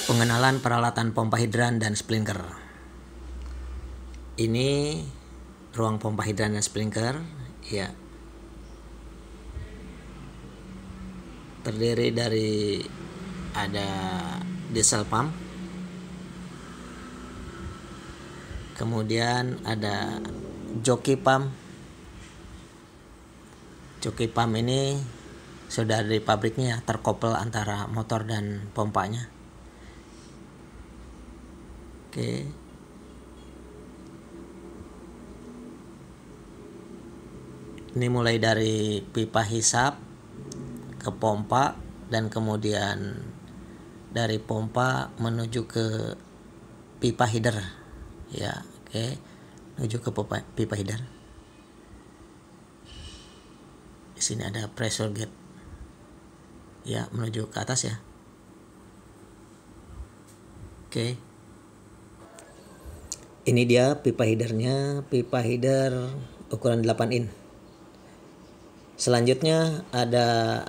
Pengenalan peralatan pompa hidran dan sprinkler. Ini ruang pompa hidran dan sprinkler, ya. Terdiri dari ada diesel pump, kemudian ada joki pump. Joki pump ini sudah dari pabriknya terkoppel antara motor dan pompanya. Oke. Ini mulai dari pipa hisap ke pompa dan kemudian dari pompa menuju ke pipa header. Ya, oke. Menuju ke pipa header. Di sini ada pressure gauge. Ya, menuju ke atas ya. Oke. Ini dia pipa headernya, pipa header ukuran 8 in. Selanjutnya ada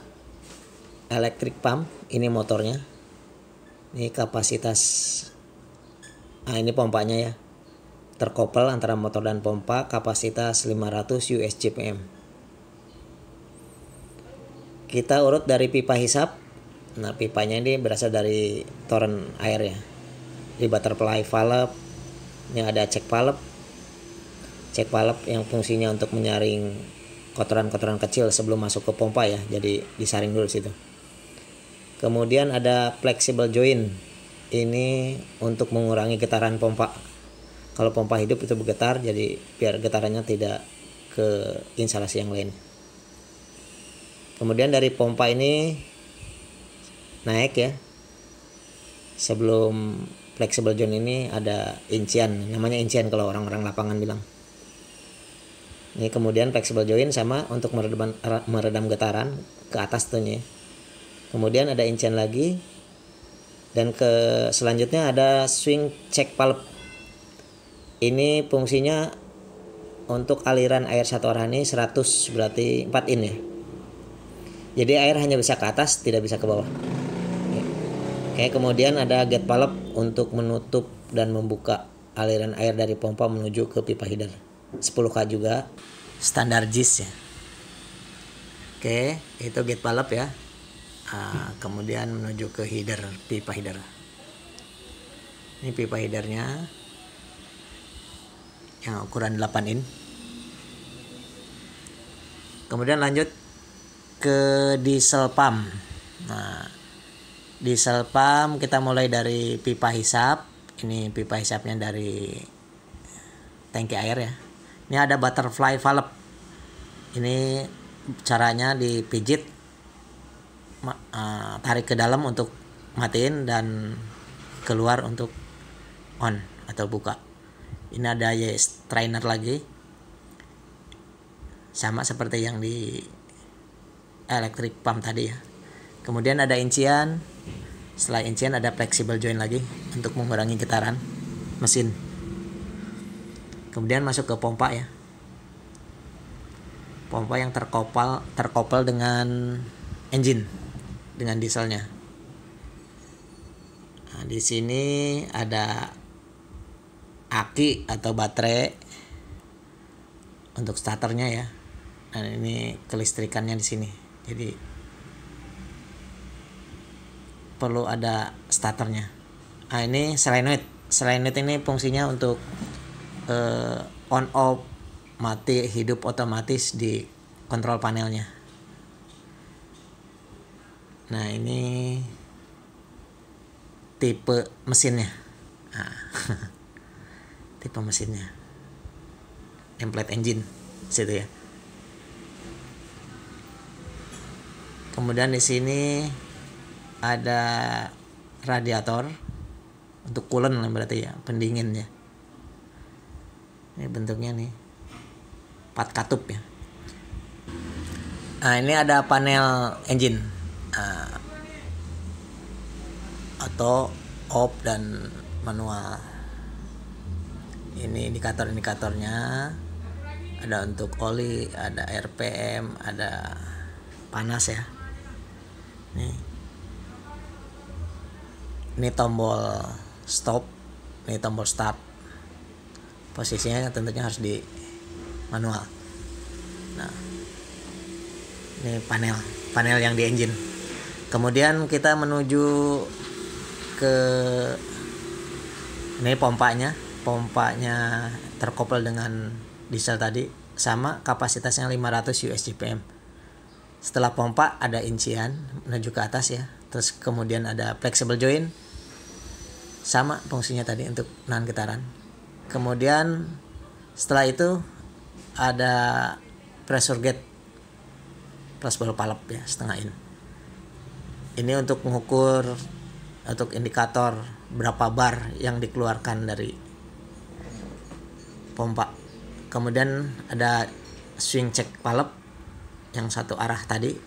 electric pump, ini motornya. Ini kapasitas, ini pompanya ya. Terkoppel antara motor dan pompa, kapasitas 500 USGPM. Kita urut dari pipa hisap. Nah, pipanya ini berasal dari toren air ya. Di butterfly valve. Ini ada check valve yang fungsinya untuk menyaring kotoran-kotoran kecil sebelum masuk ke pompa ya, jadi disaring dulu situ. Kemudian ada flexible joint, ini untuk mengurangi getaran pompa. Kalau pompa hidup itu bergetar, jadi biar getarannya tidak ke instalasi yang lain. Kemudian dari pompa ini naik ya, sebelum flexible joint ini ada incian, namanya incian kalau orang-orang lapangan bilang. Ini kemudian flexible joint sama untuk meredam getaran ke atas tuhnya. Kemudian ada incian lagi, dan selanjutnya ada swing check valve. Ini fungsinya untuk aliran air satu arah ini 100, berarti 4 in ya. Jadi air hanya bisa ke atas, tidak bisa ke bawah. Oke, kemudian ada gate valve untuk menutup dan membuka aliran air dari pompa menuju ke pipa header. 10K juga, standar JIS ya. Oke, itu gate valve ya. Kemudian menuju ke header, pipa header. Ini pipa headernya yang ukuran 8 in. Kemudian lanjut ke diesel pump. Nah, diesel pump kita mulai dari pipa hisap. Ini pipa hisapnya dari tangki air ya. Ini ada butterfly valve. Ini caranya dipijit, tarik ke dalam untuk matiin dan keluar untuk on atau buka. Ini ada strainer lagi, sama seperti yang di electric pump tadi ya. Kemudian ada incian. Setelah incian ada flexible joint lagi untuk mengurangi getaran mesin. Kemudian masuk ke pompa ya. Pompa yang terkoppel dengan engine, dengan dieselnya. Nah, di sini ada aki atau baterai untuk starternya ya. Dan ini kelistrikannya di sini. Jadi perlu ada starternya. Nah, ini solenoid. Solenoid ini fungsinya untuk on off, mati hidup otomatis di kontrol panelnya. Nah, ini tipe mesinnya. Nah, tipe mesinnya. Template engine situ ya. Kemudian di sini ada radiator untuk coolant berarti ya, pendingin ya. Ini bentuknya nih 4 katup ya. Nah, ini ada panel engine, auto, off dan manual. Ini indikatornya ada untuk oli, ada RPM, ada panas ya. Nih. Ini tombol stop, ini tombol start. Posisinya tentunya harus di manual. Nah, ini panel yang di engine. Kemudian kita menuju ke ini pompanya terkoppel dengan diesel tadi, sama kapasitasnya 500 USGPM. Setelah pompa ada incian menuju ke atas ya. Terus kemudian ada flexible joint, sama fungsinya tadi untuk nahan getaran. Kemudian setelah itu ada pressure gauge plus ball valve ya, setengah in. Ini untuk mengukur, untuk indikator berapa bar yang dikeluarkan dari pompa. Kemudian ada swing check valve yang satu arah tadi,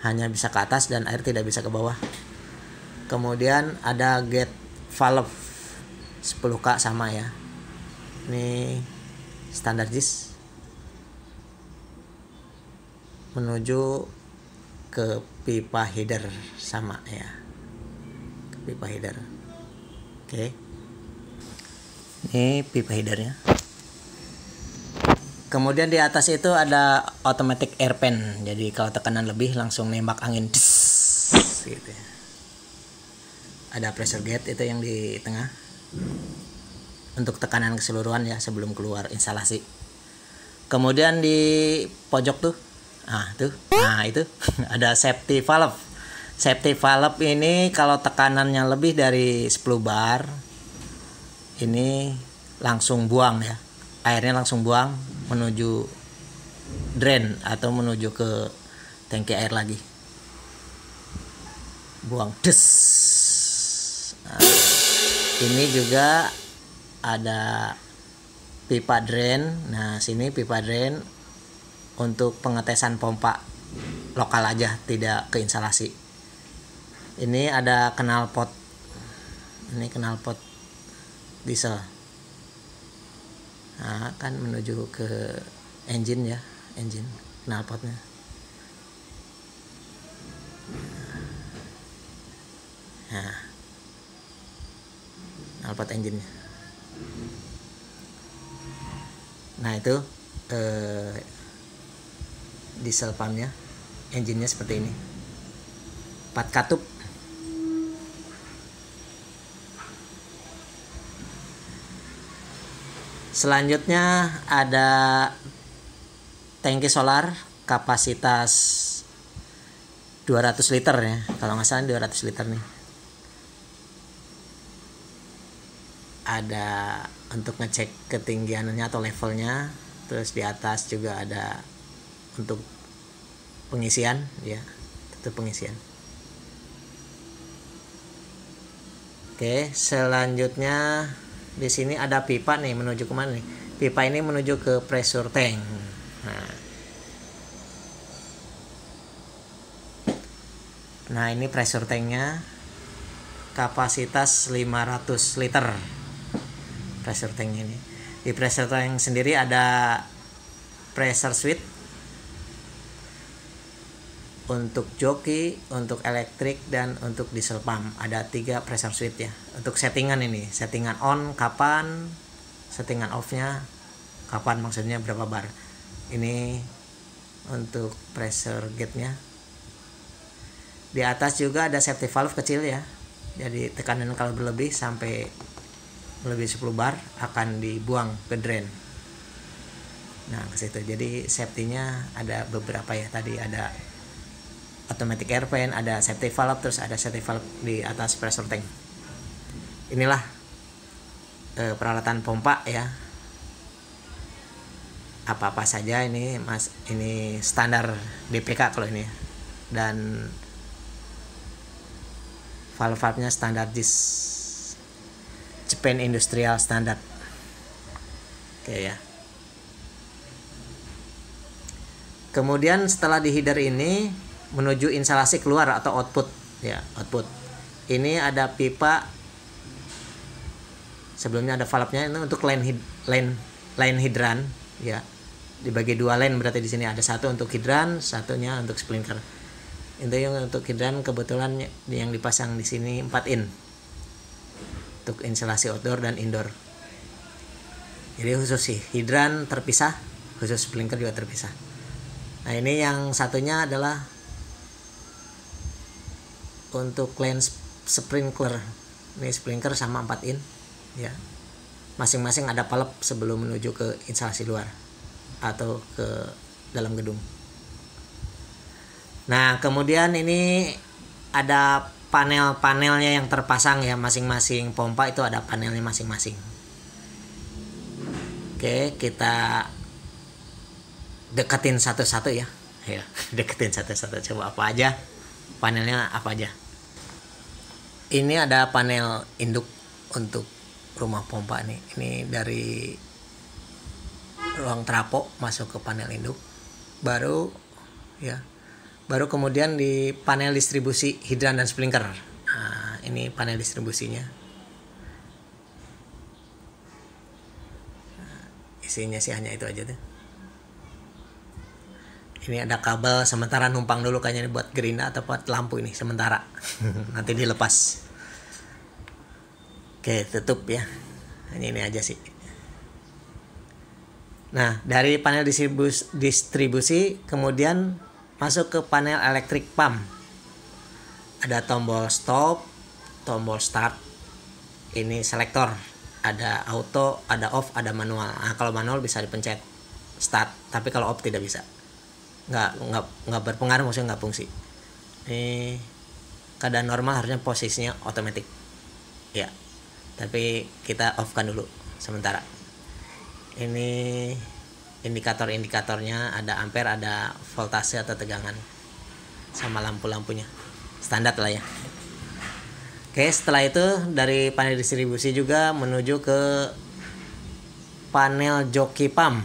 hanya bisa ke atas dan air tidak bisa ke bawah. Kemudian ada gate valve 10K sama ya. Ini standar JIS menuju ke pipa header sama ya. Ke pipa header. Oke. Ini pipa headernya. Kemudian di atas itu ada automatic air pan. Jadi kalau tekanan lebih langsung nembak angin. Gitu ya. Ada pressure gauge itu yang di tengah. Untuk tekanan keseluruhan ya sebelum keluar instalasi. Kemudian di pojok tuh. Nah itu ada safety valve. Safety valve ini kalau tekanannya lebih dari 10 bar, ini langsung buang ya. Airnya langsung buang menuju drain atau menuju ke tangki air lagi. Buang des. Nah, ini juga ada pipa drain. Nah, sini pipa drain untuk pengetesan pompa lokal aja, tidak ke instalasi. Ini ada knalpot. Ini knalpot diesel. Nah, kan menuju ke engine ya, engine knalpotnya. Nah, knalpot engine-nya. Nah, itu diesel pumpnya, engine-nya seperti ini. 4 katup. Selanjutnya ada tangki solar kapasitas 200 liter ya. Kalau nggak salah 200 liter nih. Ada untuk ngecek ketinggiannya atau levelnya. Terus di atas juga ada untuk pengisian ya. Itu pengisian. Oke, selanjutnya di sini ada pipa nih menuju ke mana nih? Pipa ini menuju ke pressure tank. Nah, ini pressure tanknya kapasitas 500 liter. Pressure tank ini. Di pressure tank sendiri ada pressure switch untuk joki, untuk elektrik, dan untuk diesel pump. Ada 3 pressure switch ya. Untuk settingan ini, settingan on kapan, settingan off-nya kapan, maksudnya berapa bar. Ini untuk pressure gauge-nya. Di atas juga ada safety valve kecil ya. Jadi tekanan kalau berlebih sampai lebih 10 bar akan dibuang ke drain. Nah, ke situ. Jadi safety-nya ada beberapa ya. Tadi ada automatic air pan, ada safety valve, terus ada safety valve di atas pressure tank. Inilah peralatan pompa ya. Apa-apa saja ini Mas, ini standar DPK kalau ini. Dan valve-valve-nya standar JIS, Japan Industrial Standard. Oke ya. Kemudian setelah di header ini menuju instalasi keluar atau output ya, output. Ini ada pipa, sebelumnya ada valve-nya, itu untuk line hidran ya. Dibagi 2 line, berarti di sini ada satu untuk hidran, satunya untuk sprinkler. Itu yang untuk hidran kebetulan yang dipasang di sini 4 in untuk instalasi outdoor dan indoor. Jadi khusus sih hidran terpisah, khusus sprinkler juga terpisah. Nah ini yang satunya adalah untuk lens sprinkler. Ini sprinkler sama 4 in ya. Masing-masing ada pelep sebelum menuju ke instalasi luar atau ke dalam gedung. Nah kemudian ini ada panel-panelnya yang terpasang ya, masing-masing pompa itu ada panelnya masing-masing. Oke, kita deketin satu-satu ya. Ya, deketin satu-satu, coba apa aja panelnya, apa aja. Ini ada panel induk untuk rumah pompa nih. Ini dari ruang trafo masuk ke panel induk. Baru kemudian di panel distribusi hidran dan sprinkler. Nah, ini panel distribusinya. Nah, isinya sih hanya itu aja tuh. Ini ada kabel sementara numpang dulu kayaknya buat gerinda atau buat lampu ini sementara. Nanti dilepas. Oke, tutup ya. Hanya ini aja sih. Nah, dari panel distribusi kemudian masuk ke panel electric pump. Ada tombol stop, tombol start. Ini selektor. Ada auto, ada off, ada manual. Nah, kalau manual bisa dipencet start, tapi kalau off tidak bisa. Nggak berpengaruh, maksudnya nggak fungsi. Ini keadaan normal harusnya posisinya otomatis. Ya. Tapi kita off kan dulu sementara. Ini indikatornya ada ampere, ada voltase atau tegangan, sama lampu-lampunya standar lah ya. Oke, setelah itu dari panel distribusi juga menuju ke panel joki pump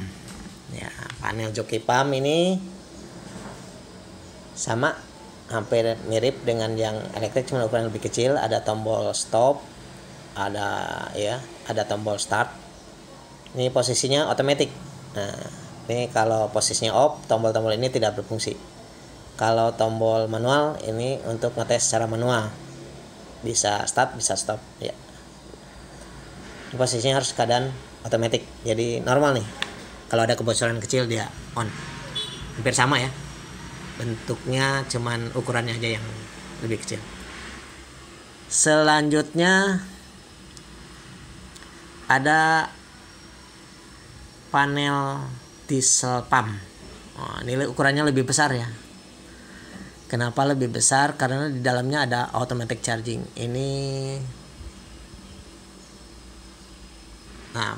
ya. Panel joki pump ini sama, hampir mirip dengan yang elektrik, cuma ukuran lebih kecil. Ada tombol stop, ada tombol start. Ini posisinya otomatis. Nah, ini kalau posisinya off, tombol-tombol ini tidak berfungsi. Kalau tombol manual ini untuk ngetes secara manual. Bisa start, bisa stop ya. Ini posisinya harus keadaan otomatis. Jadi normal nih. Kalau ada kebocoran kecil dia on. Hampir sama ya. Bentuknya cuman ukurannya aja yang lebih kecil. Selanjutnya ada panel diesel pump. Ini ukurannya lebih besar ya. Kenapa lebih besar? Karena di dalamnya ada automatic charging. Ini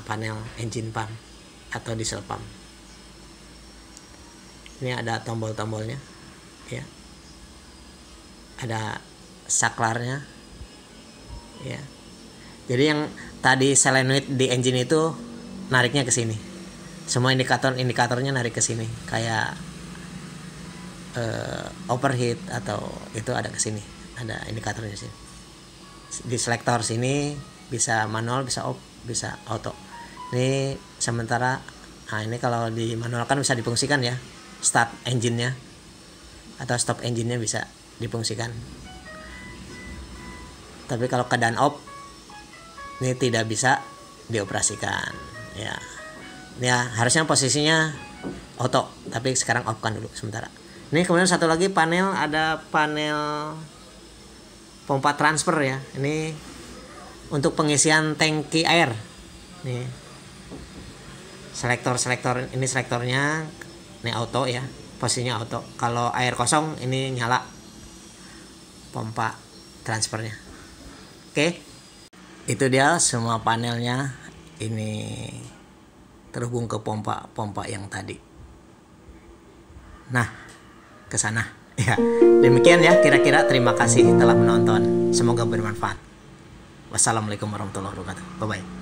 panel engine pump atau diesel pump. Ini ada tombol-tombolnya ya. Ada saklarnya ya. Jadi yang tadi solenoid di engine itu nariknya ke sini. Semua indikatornya narik ke sini, kayak overheat atau itu ada ke sini, ada indikatornya sini. Di selektor sini bisa manual, bisa off, bisa auto. Ini sementara. Nah ini kalau di manual kan bisa difungsikan ya, start engine-nya atau stop engine-nya bisa difungsikan. Tapi kalau keadaan off ini tidak bisa dioperasikan ya. Ya harusnya posisinya auto, tapi sekarang off kan dulu sementara. Ini kemudian satu lagi panel, ada panel pompa transfer ya. Ini untuk pengisian tangki air. Nih selektor ini selektornya, ini auto ya, posisinya auto. Kalau air kosong ini nyala pompa transfernya. Oke, itu dia semua panelnya. Ini terhubung ke pompa yang tadi. Nah, ke sana ya. Demikian ya kira-kira. Terima kasih telah menonton. Semoga bermanfaat. Wassalamualaikum warahmatullahi wabarakatuh. Bye bye.